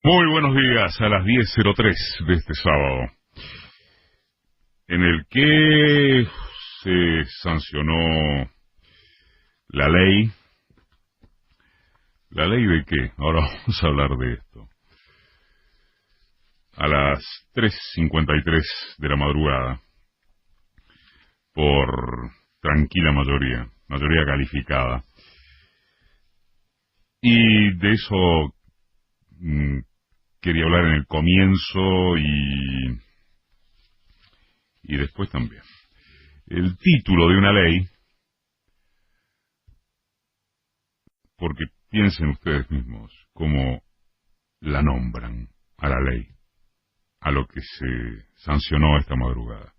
Muy buenos días a las 10:03 de este sábado, en el que se sancionó la ley. ¿La ley de qué? Ahora vamos a hablar de esto. A las 3:53 de la madrugada, por tranquila mayoría calificada. Y de eso quería hablar en el comienzo y después también. El título de una ley, porque piensen ustedes mismos cómo la nombran a la ley, a lo que se sancionó esta madrugada.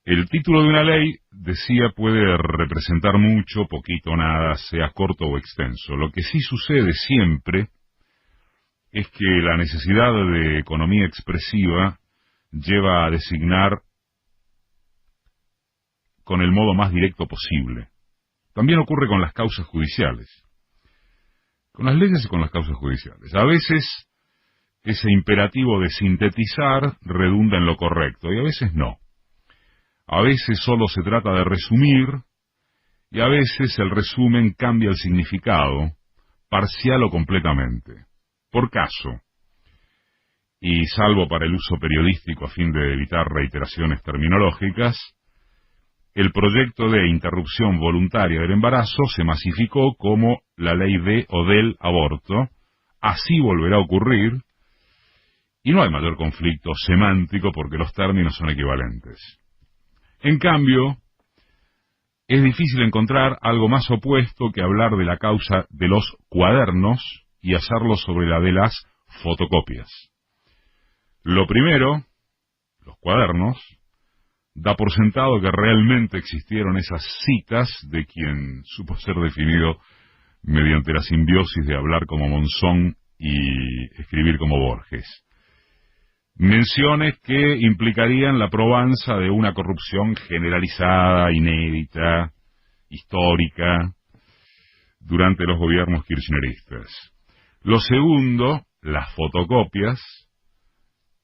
El título de una ley, decía, puede representar mucho, poquito, nada, sea corto o extenso. Lo que sí sucede siempre es que la necesidad de economía expresiva lleva a designar con el modo más directo posible. También ocurre con las causas judiciales, con las leyes y con las causas judiciales. A veces ese imperativo de sintetizar redunda en lo correcto y a veces no. A veces solo se trata de resumir y a veces el resumen cambia el significado, parcial o completamente. Por caso, y salvo para el uso periodístico a fin de evitar reiteraciones terminológicas, el proyecto de interrupción voluntaria del embarazo se masificó como la ley de o del aborto. Así volverá a ocurrir y no hay mayor conflicto semántico porque los términos son equivalentes. En cambio, es difícil encontrar algo más opuesto que hablar de la causa de los cuadernos y hacerlo sobre la de las fotocopias. Lo primero, los cuadernos, da por sentado que realmente existieron esas citas de quien supo ser definido mediante la simbiosis de hablar como Monzón y escribir como Borges. Menciones que implicarían la probanza de una corrupción generalizada, inédita, histórica, durante los gobiernos kirchneristas. Lo segundo, las fotocopias,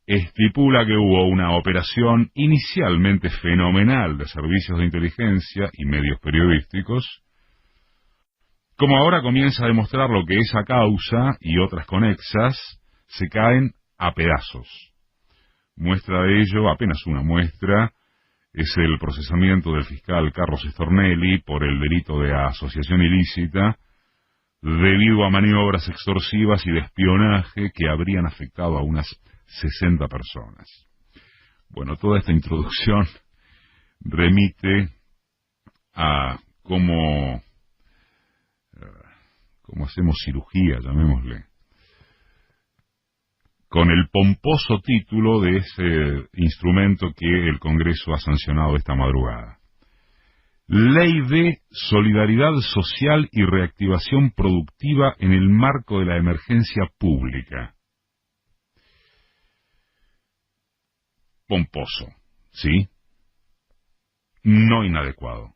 estipula que hubo una operación inicialmente fenomenal de servicios de inteligencia y medios periodísticos, como ahora comienza a demostrar lo que esa causa y otras conexas se caen a pedazos. Muestra de ello, apenas una muestra, es el procesamiento del fiscal Carlos Stornelli por el delito de asociación ilícita debido a maniobras extorsivas y de espionaje que habrían afectado a unas 60 personas. Bueno, toda esta introducción remite a cómo hacemos cirugía, llamémosle, con el pomposo título de ese instrumento que el Congreso ha sancionado esta madrugada. Ley de Solidaridad Social y Reactivación Productiva en el marco de la emergencia pública. Pomposo, ¿sí? No inadecuado.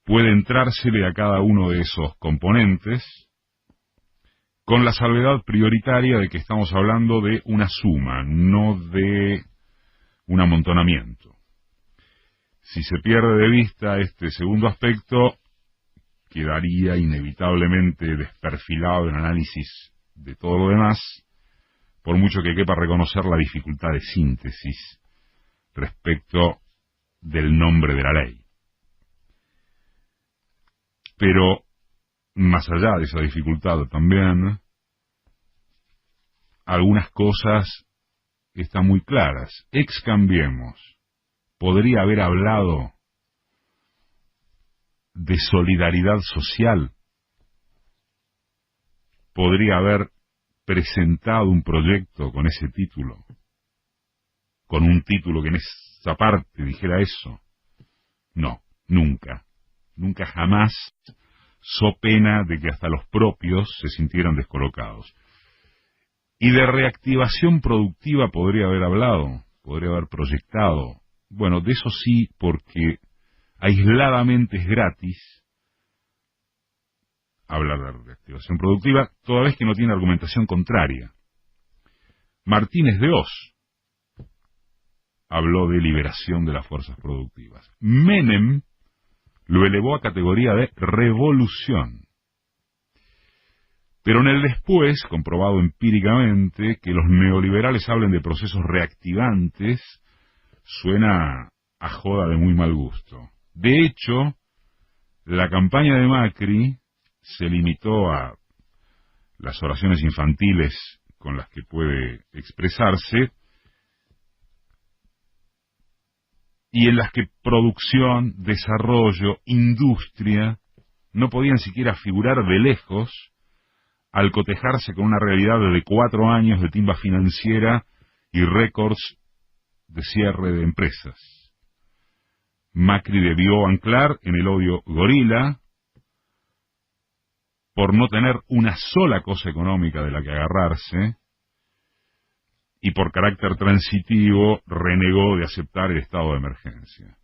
Puede entrársele a cada uno de esos componentes, con la salvedad prioritaria de que estamos hablando de una suma, no de un amontonamiento. Si se pierde de vista este segundo aspecto, quedaría inevitablemente desperfilado el análisis de todo lo demás, por mucho que quepa reconocer la dificultad de síntesis respecto del nombre de la ley. Pero, más allá de esa dificultad también, algunas cosas están muy claras. Cambiemos podría haber hablado de solidaridad social, podría haber presentado un proyecto con ese título, con un título que en esa parte dijera eso. No, nunca jamás, so pena de que hasta los propios se sintieran descolocados. Y de reactivación productiva podría haber hablado, podría haber proyectado. Bueno, de eso sí, porque aisladamente es gratis hablar de reactivación productiva, toda vez que no tiene argumentación contraria. Martínez de Hoz habló de liberación de las fuerzas productivas. Menem lo elevó a categoría de revolución. Pero en el después, comprobado empíricamente, que los neoliberales hablen de procesos reactivantes, suena a joda de muy mal gusto. De hecho, la campaña de Macri se limitó a las oraciones infantiles con las que puede expresarse, y en las que producción, desarrollo, industria no podían siquiera figurar de lejos al cotejarse con una realidad de 4 años de timba financiera y récords de cierre de empresas. Macri debió anclar en el odio gorila por no tener una sola cosa económica de la que agarrarse, y por carácter transitivo renegó de aceptar el estado de emergencia.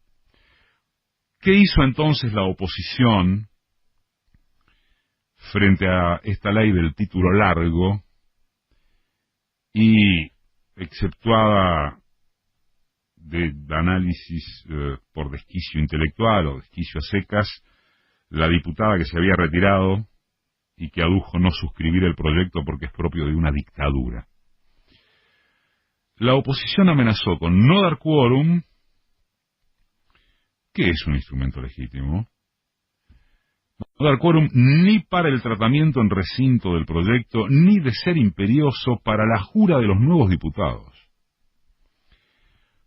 ¿Qué hizo entonces la oposición frente a esta ley del título largo y, exceptuada de análisis por desquicio intelectual o desquicio a secas, la diputada que se había retirado y que adujo no suscribir el proyecto porque es propio de una dictadura? La oposición amenazó con no dar quórum, que es un instrumento legítimo, no dar quórum ni para el tratamiento en recinto del proyecto, ni de ser imperioso para la jura de los nuevos diputados.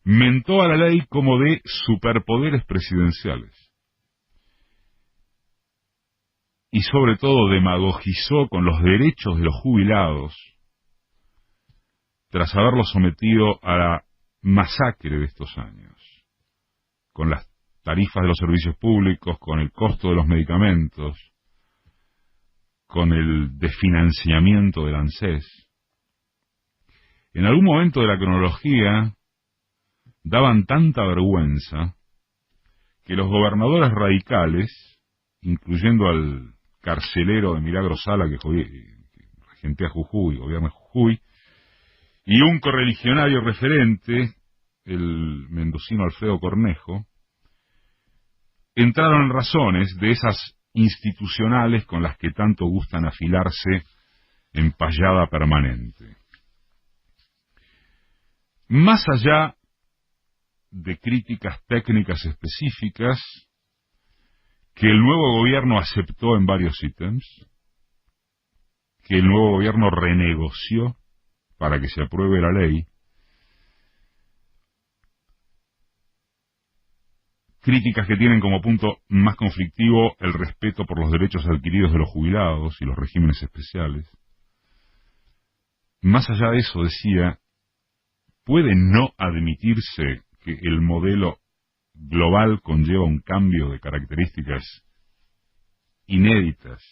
Mentó a la ley como de superpoderes presidenciales. Y sobre todo demagogizó con los derechos de los jubilados, tras haberlo sometido a la masacre de estos años, con las tarifas de los servicios públicos, con el costo de los medicamentos, con el desfinanciamiento del ANSES. En algún momento de la cronología daban tanta vergüenza que los gobernadores radicales, incluyendo al carcelero de Milagro Sala, que regentea Jujuy, gobierna Jujuy, y un correligionario referente, el mendocino Alfredo Cornejo, entraron en razones de esas institucionales con las que tanto gustan afilarse en payada permanente. Más allá de críticas técnicas específicas que el nuevo gobierno aceptó en varios ítems, que el nuevo gobierno renegoció para que se apruebe la ley, críticas que tienen como punto más conflictivo el respeto por los derechos adquiridos de los jubilados y los regímenes especiales. Más allá de eso, decía, puede no admitirse que el modelo global conlleva un cambio de características inéditas,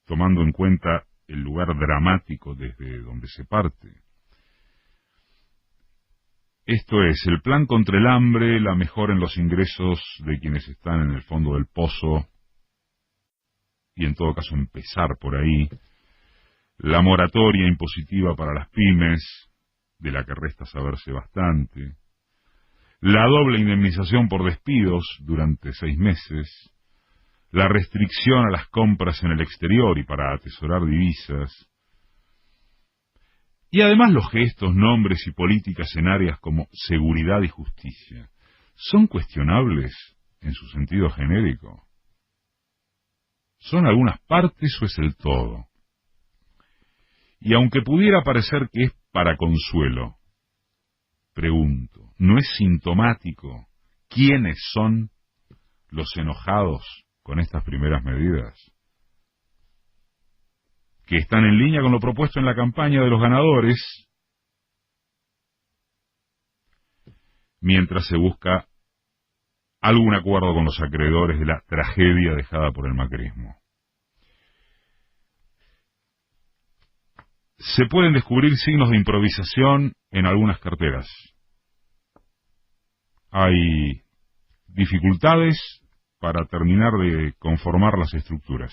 tomando en cuenta el lugar dramático desde donde se parte. Esto es, el plan contra el hambre, la mejora en los ingresos de quienes están en el fondo del pozo, y en todo caso empezar por ahí, la moratoria impositiva para las pymes, de la que resta saberse bastante, la doble indemnización por despidos durante 6 meses, la restricción a las compras en el exterior y para atesorar divisas, y además los gestos, nombres y políticas en áreas como seguridad y justicia, ¿son cuestionables en su sentido genérico? ¿Son algunas partes o es el todo? Y aunque pudiera parecer que es para consuelo, pregunto, ¿no es sintomático quiénes son los enojados con estas primeras medidas? Que están en línea con lo propuesto en la campaña de los ganadores, mientras se busca algún acuerdo con los acreedores de la tragedia dejada por el macrismo. Se pueden descubrir signos de improvisación en algunas carteras. Hay dificultades para terminar de conformar las estructuras.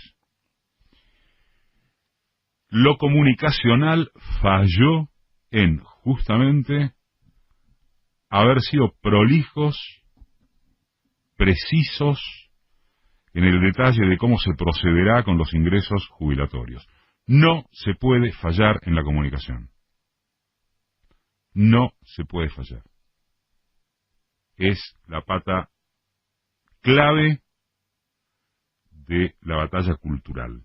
Lo comunicacional falló en justamente haber sido prolijos, precisos en el detalle de cómo se procederá con los ingresos jubilatorios. No se puede fallar en la comunicación. No se puede fallar. Es la pata clave de la batalla cultural,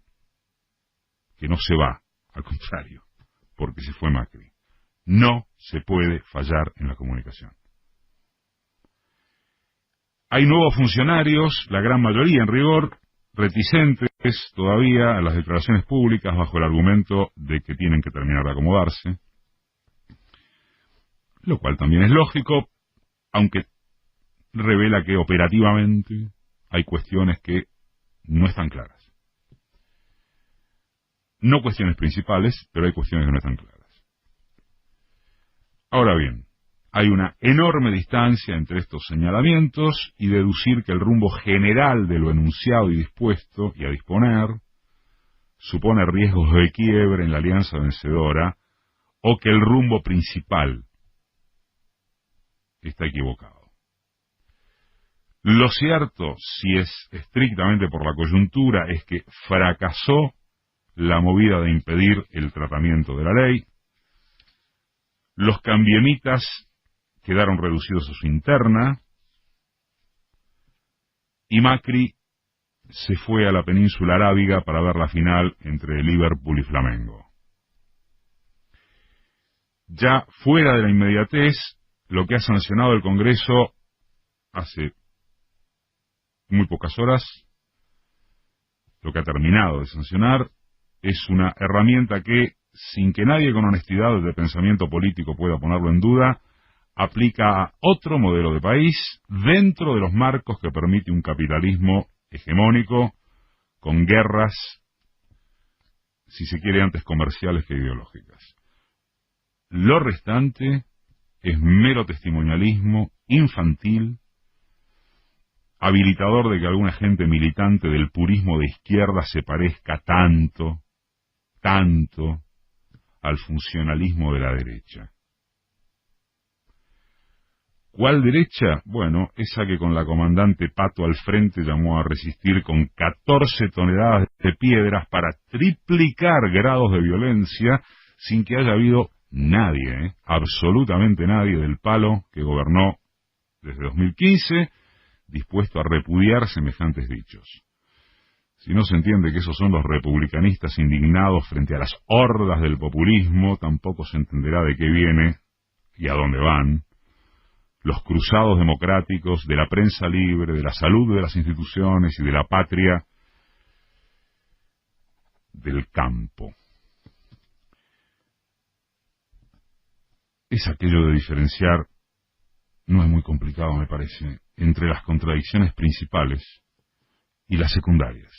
que no se va, al contrario, porque se fue Macri. No se puede fallar en la comunicación. Hay nuevos funcionarios, la gran mayoría en rigor, reticentes todavía a las declaraciones públicas bajo el argumento de que tienen que terminar de acomodarse, lo cual también es lógico, aunque revela que operativamente hay cuestiones que no están claras. No cuestiones principales, pero hay cuestiones que no están claras. Ahora bien, hay una enorme distancia entre estos señalamientos y deducir que el rumbo general de lo enunciado y dispuesto y a disponer supone riesgos de quiebre en la alianza vencedora o que el rumbo principal está equivocado. Lo cierto, si es estrictamente por la coyuntura, es que fracasó la movida de impedir el tratamiento de la ley. Los cambiemitas quedaron reducidos a su interna y Macri se fue a la península arábiga para ver la final entre Liverpool y Flamengo. Ya fuera de la inmediatez, lo que ha sancionado el Congreso hace muy pocas horas, lo que ha terminado de sancionar, es una herramienta que, sin que nadie con honestidad de pensamiento político pueda ponerlo en duda, aplica a otro modelo de país dentro de los marcos que permite un capitalismo hegemónico con guerras, si se quiere, antes comerciales que ideológicas. Lo restante es mero testimonialismo infantil, habilitador de que alguna gente militante del purismo de izquierda se parezca tanto al funcionalismo de la derecha. ¿Cuál derecha? Bueno, esa que con la comandante Pato al frente llamó a resistir con 14 toneladas de piedras para triplicar grados de violencia sin que haya habido nadie, absolutamente nadie del palo que gobernó desde 2015 dispuesto a repudiar semejantes dichos. Si no se entiende que esos son los republicanistas indignados frente a las hordas del populismo, tampoco se entenderá de qué viene y a dónde van los cruzados democráticos de la prensa libre, de la salud de las instituciones y de la patria del campo. Es aquello de diferenciar, no es muy complicado me parece, entre las contradicciones principales y las secundarias.